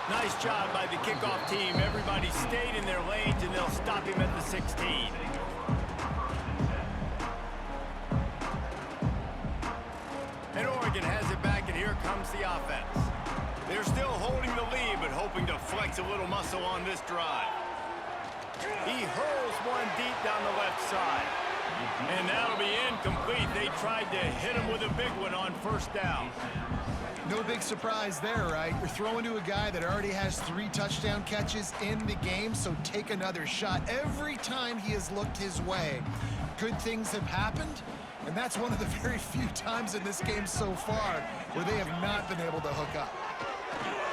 Nice job by the kickoff team. Everybody stayed in their lanes, and they'll stop him at the 16. And Oregon has it back, and here comes the offense. They're still holding the lead, but hoping to flex a little muscle on this drive. He hurls one deep down the left side. And that'll be incomplete. They tried to hit him with a big one on first down. No big surprise there, right? You're throwing to a guy that already has 3 touchdown catches in the game, so take another shot. Every time he has looked his way, good things have happened, and that's one of the very few times in this game so far where they have not been able to hook up.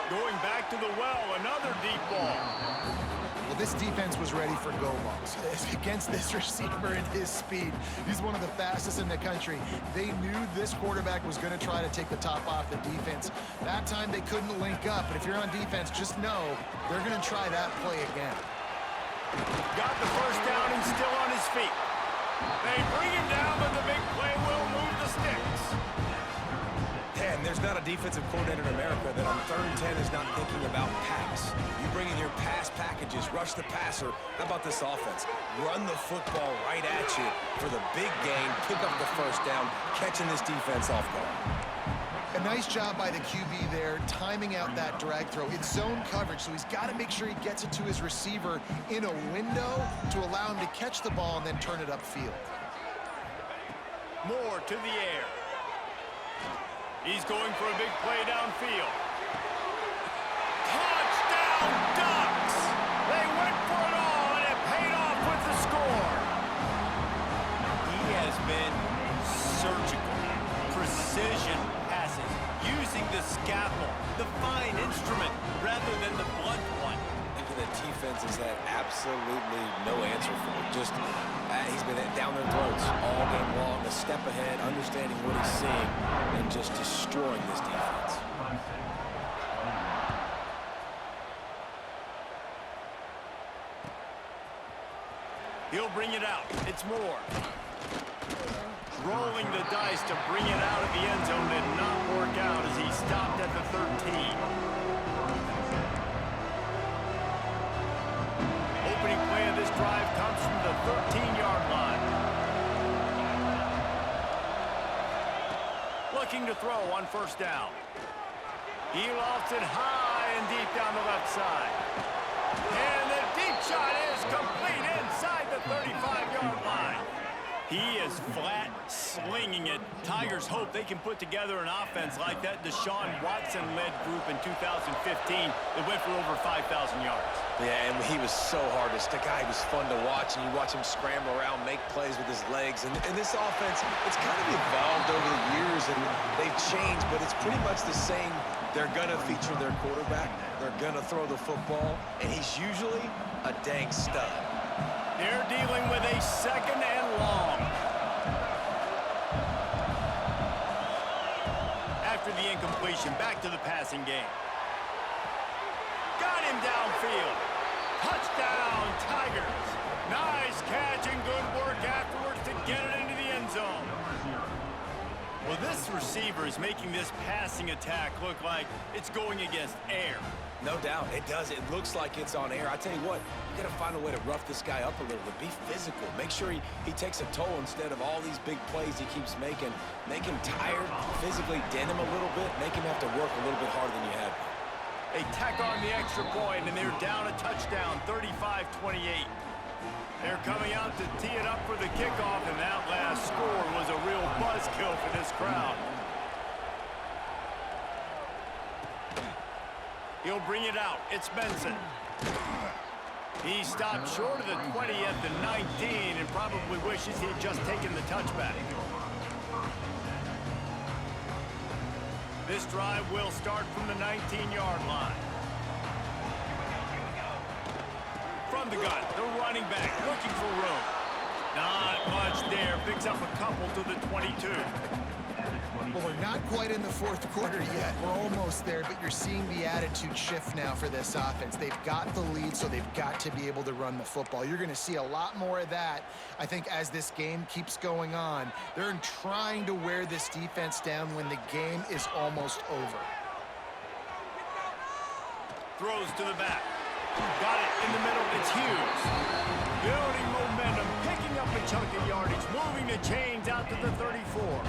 Going back to the well, another deep ball. Well, this defense was ready for go balls against this receiver and his speed. He's one of the fastest in the country. They knew this quarterback was going to try to take the top off the defense. That time they couldn't link up, but if you're on defense, just know they're going to try that play again. Got the first down and still on his feet. They bring him down, but the big play will move the sticks. And there's not a defensive coordinator in America that on 3rd and 10 is not thinking about pass. You bring in your pass packages, rush the passer. How about this offense? Run the football right at you for the big gain, pick up the first down, catching this defense off guard. A nice job by the QB there, timing out that drag throw. It's zone coverage, so he's got to make sure he gets it to his receiver in a window to allow him to catch the ball and then turn it upfield. Moore to the air. He's going for a big play downfield. Touchdown Ducks! They went for it all, and it paid off with the score. He has been surgical. Precision passes, using the scalpel, the fine instrument, rather than the blunt one. The defense has had absolutely no answer for it. Just, he's been down their throats all game long, a step ahead, understanding what he's seeing, and just destroying this defense. He'll bring it out. It's Moore. Rolling the dice to bring it out of the end zone did not work out as he stopped at the 13. Opening play of this drive comes from the 13-yard line. Looking to throw on first down. He lofts it high and deep down the left side. And the deep shot is complete inside the 35-yard line. He is flat slinging it. Tigers hope they can put together an offense like that Deshaun Watson-led group in 2015 that went for over 5,000 yards. Yeah, and he was so hard to stick out. He was fun to watch, and you watch him scramble around, make plays with his legs. And this offense, it's kind of evolved over the years, and they've changed, but it's pretty much the same. They're going to feature their quarterback. They're going to throw the football, and he's usually a dang stud. They're dealing with a second and long. After the incompletion, back to the passing game. Got him downfield. Touchdown, Tigers. Nice catch and good work afterwards to get it into the end zone. Well, this receiver is making this passing attack look like it's going against air. No doubt, it does. It looks like it's on air. I tell you what, you got to find a way to rough this guy up a little bit. Be physical. Make sure he takes a toll instead of all these big plays he keeps making. Make him tired, physically dent him a little bit, make him have to work a little bit harder than you have. They tack on the extra point, and they're down a touchdown, 35-28. They're coming out to tee it up for the kickoff, and that last score was a real buzzkill for this crowd. He'll bring it out. It's Benson. He stopped short of the 20 at the 19 and probably wishes he had just taken the touchback. This drive will start from the 19-yard line. From the gun, the running back looking for room. Not much there. Picks up a couple to the 22. Well, we're not quite in the fourth quarter yet. We're almost there, but you're seeing the attitude shift now for this offense. They've got the lead, so they've got to be able to run the football. You're going to see a lot more of that, I think, as this game keeps going on. They're trying to wear this defense down when the game is almost over. throws to the back. Got it in the middle. It's Hughes. Building momentum, picking up a chunk of yardage, moving the chains out to the 34.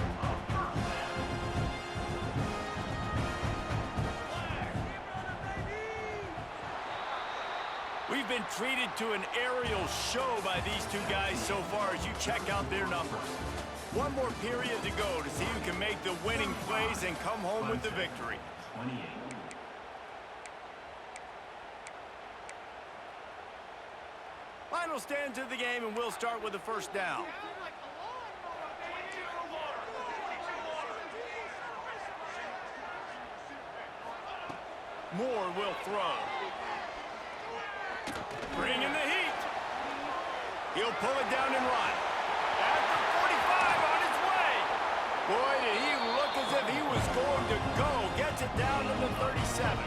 We've been treated to an aerial show by these two guys so far as you check out their numbers. One more period to go to see who can make the winning plays and come home with the victory. 28. Final stands of the game, and we'll start with the first down. Moore will throw. Bring in the heat. He'll pull it down and run. At the 45 on his way. Boy, did he look as if he was going to go. Gets it down to the 37.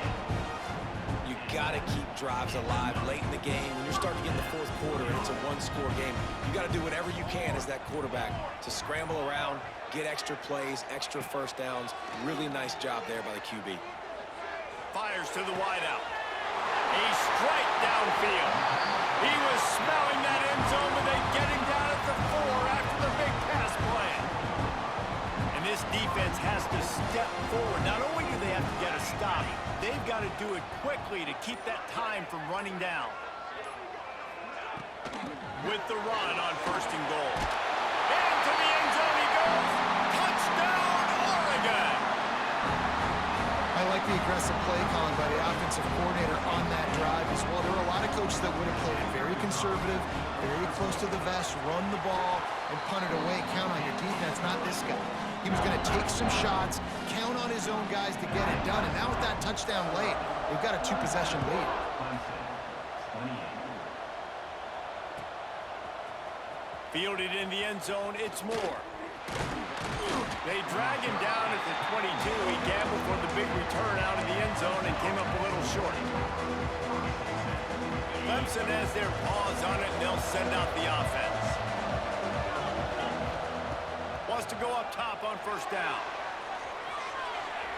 You got to keep drives alive late in the game. When you're starting to get in the fourth quarter and it's a one-score game, you got to do whatever you can as that quarterback to scramble around, get extra plays, extra first downs. Really nice job there by the QB. Fires to the wideout. A strike downfield. He was smelling that end zone, but they get him down at the 4 after the big pass play. And this defense has to step forward. Not only do they have to get a stop, they've got to do it quickly to keep that time from running down. With the run on 1st and goal. Into the end zone he goes. Touchdown, Oregon! I like the aggressive play calling by the offensive coordinator on that drive as well. There were a lot of coaches that would have played it very conservative, very close to the vest, run the ball, and punt it away. Count on your defense, not this guy. He was going to take some shots, count on his own guys to get it done. And now with that touchdown late, they've got a 2-possession lead. 28. Fielded in the end zone, it's Moore. They drag him down at the 22. He gambled for the big return out of the end zone and came up a little short. Clemson has their paws on it, and they'll send out the offense. Wants to go up top on 1st down.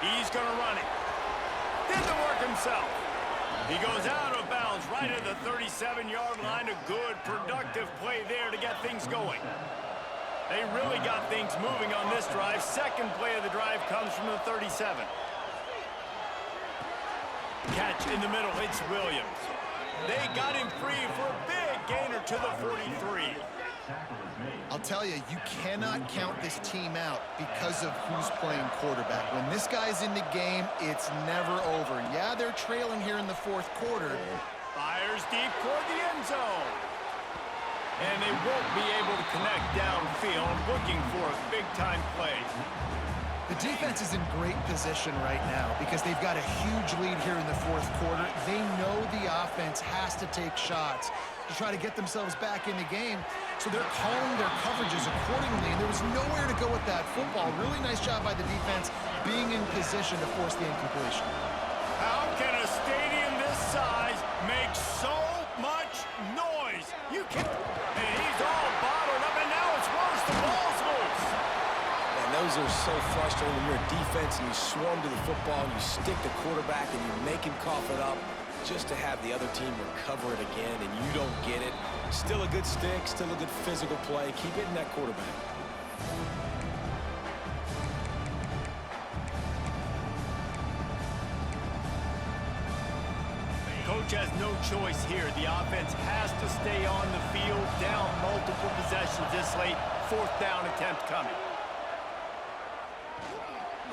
He's going to run it. Did the work himself. He goes out of bounds right at the 37-yard line. A good, productive play there to get things going. They really got things moving on this drive. Second play of the drive comes from the 37. Catch in the middle. It's Williams. They got him free for a big gainer to the 43. I'll tell you, you cannot count this team out because of who's playing quarterback. When this guy's in the game, it's never over. Yeah, they're trailing here in the 4th quarter. Fires deep toward the end zone. And they won't be able to connect downfield, looking for a big-time play. The defense is in great position right now because they've got a huge lead here in the 4th quarter. They know the offense has to take shots to try to get themselves back in the game. So they're calling their coverages accordingly, and there was nowhere to go with that football. Really nice job by the defense being in position to force the incompletion. How can a stadium this size make so much noise? You can't. And he's all bottled up, and now it's worse. The ball's loose. And those are so frustrating when you're a defense and you swarm to the football and you stick the quarterback and you make him cough it up just to have the other team recover it again and you don't get it. Still a good stick, still a good physical play. Keep hitting that quarterback. Coach has no choice here. The offense has to stay on the field, down multiple possessions this late. 4th down attempt coming.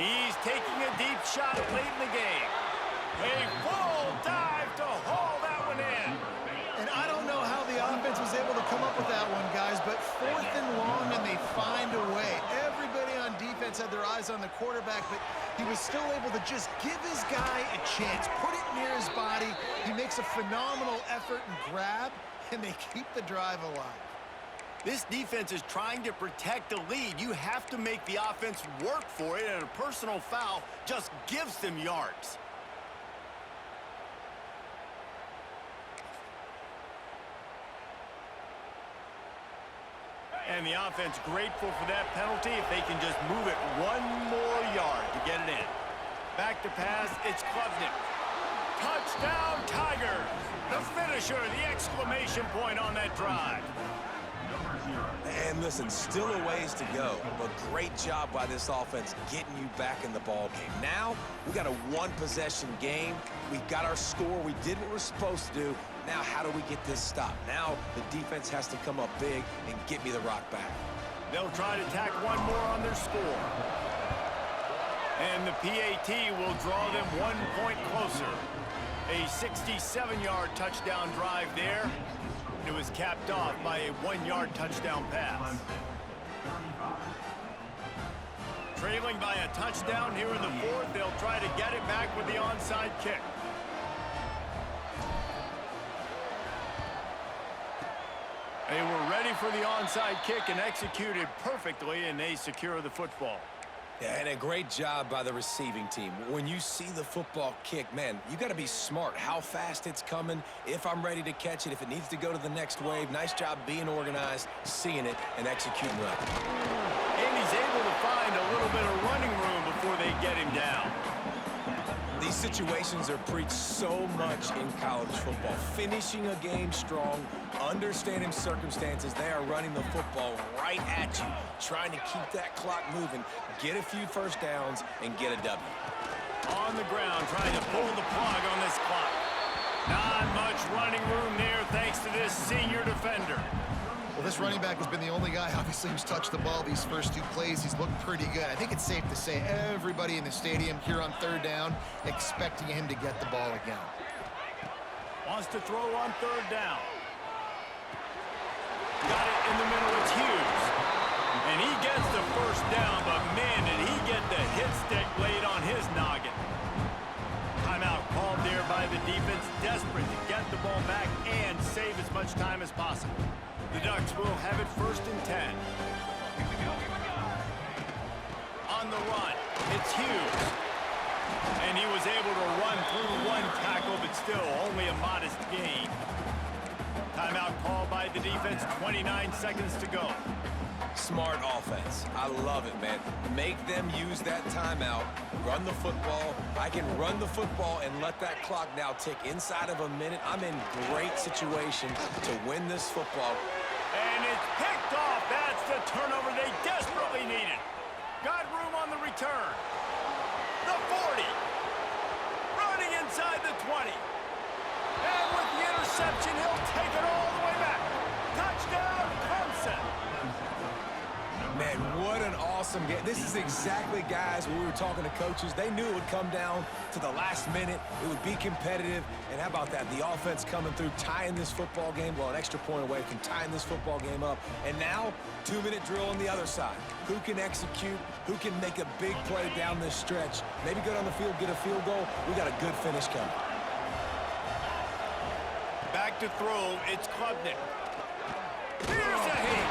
He's taking a deep shot late in the game. A full dive to haul that one in. And I don't know how the offense was able to come up with that one, guys, but 4th and long, and they find a way. Everybody on defense had their eyes on the quarterback, but he was still able to just give his guy a chance, put it near his body. He makes a phenomenal effort and grab, and they keep the drive alive. This defense is trying to protect the lead. You have to make the offense work for it, and a personal foul just gives them yards. And the offense grateful for that penalty if they can just move it 1 more yard to get it in. Back to pass, it's Klubnik. Touchdown! Touchdown, Tigers! The finisher, the exclamation point on that drive. And listen, still a ways to go, but great job by this offense getting you back in the ball game. Now, we got a one-possession game. We got our score. We did what we're supposed to do. Now, how do we get this stopped? Now, the defense has to come up big and get me the rock back. They'll try to tack one more on their score. And the PAT will draw them 1 point closer. A 67-yard touchdown drive there. It was capped off by a 1-yard touchdown pass. Trailing by a touchdown here in the fourth, they'll try to get it back with the onside kick. They were ready for the onside kick and executed perfectly, and they secure the football. Yeah, and a great job by the receiving team. When you see the football kick, man, you got to be smart how fast it's coming, if I'm ready to catch it, if it needs to go to the next wave. Nice job being organized, seeing it, and executing well. And he's able to find a little bit of running room before they get him down. These situations are preached so much in college football. Finishing a game strong, understanding circumstances. They are running the football right at you, trying to keep that clock moving, get a few first downs, and get a W. On the ground, trying to pull the plug on this clock. Not much running room there thanks to this senior defender. Well, this running back has been the only guy, obviously, who's touched the ball these first 2 plays. He's looked pretty good. I think it's safe to say everybody in the stadium here on third down expecting him to get the ball again. Wants to throw on third down. Got it in the middle. It's Hughes. And he gets the first down, but man, did he get the hit stick laid on his noggin. Timeout called there by the defense, desperate to get the ball back and save as much time as possible. The Ducks will have it 1st and 10. On the run, it's Hughes. And he was able to run through 1 tackle, but still only a modest gain. Timeout called by the defense, 29 seconds to go. Smart offense. I love it, man. Make them use that timeout, run the football. I can run the football and let that clock now tick inside of a minute. I'm in great situation to win this football. And it's picked off. That's the turnover they desperately needed. Got room on the return. The 40. Running inside the 20. And with the interception, he'll take it all the way back. Touchdown, Clemson. Man, what an awesome game. This is exactly, guys, when we were talking to coaches. They knew it would come down to the last minute. It would be competitive. And how about that? The offense coming through, tying this football game. Well, an extra point away from tying this football game up. And now, 2-minute drill on the other side. Who can execute? Who can make a big play down this stretch? Maybe go down the field, get a field goal. We got a good finish coming. Back to throw, it's Klubnik. Here's a hit.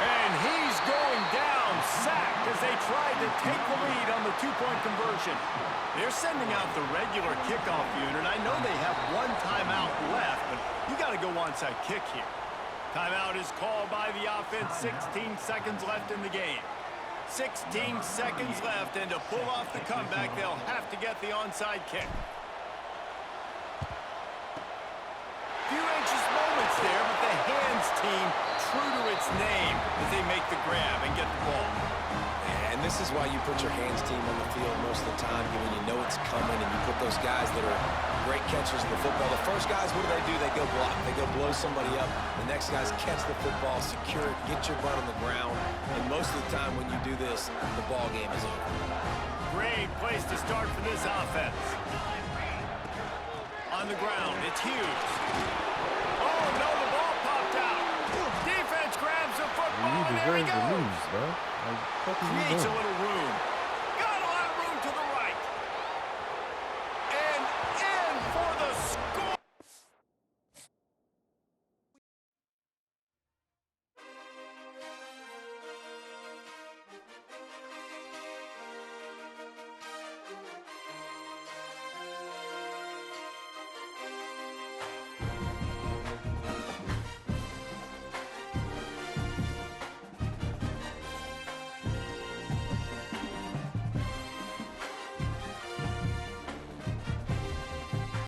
And he's going down, sacked as they tried to take the lead on the 2-point conversion. They're sending out the regular kickoff unit. I know they have 1 timeout left, but you got to go onside kick here. Timeout is called by the offense, 16 seconds left in the game. 16 seconds left, and to pull off the comeback, they'll have to get the onside kick. Few anxious moments there, but the hands team true to its name as they make the grab and get the ball. And this is why you put your hands team on the field most of the time, when you know it's coming, and you put those guys that are great catchers in the football. The first guys, what do? They go block. They go blow somebody up. The next guys catch the football, secure it, get your butt on the ground. And most of the time when you do this, the ball game is over. Great place to start for this offense. On the ground, it's Hughes. Oh, no, the ball popped out. Defense grabs the football, and there he goes. Lose, bro. Like, Creates a little room.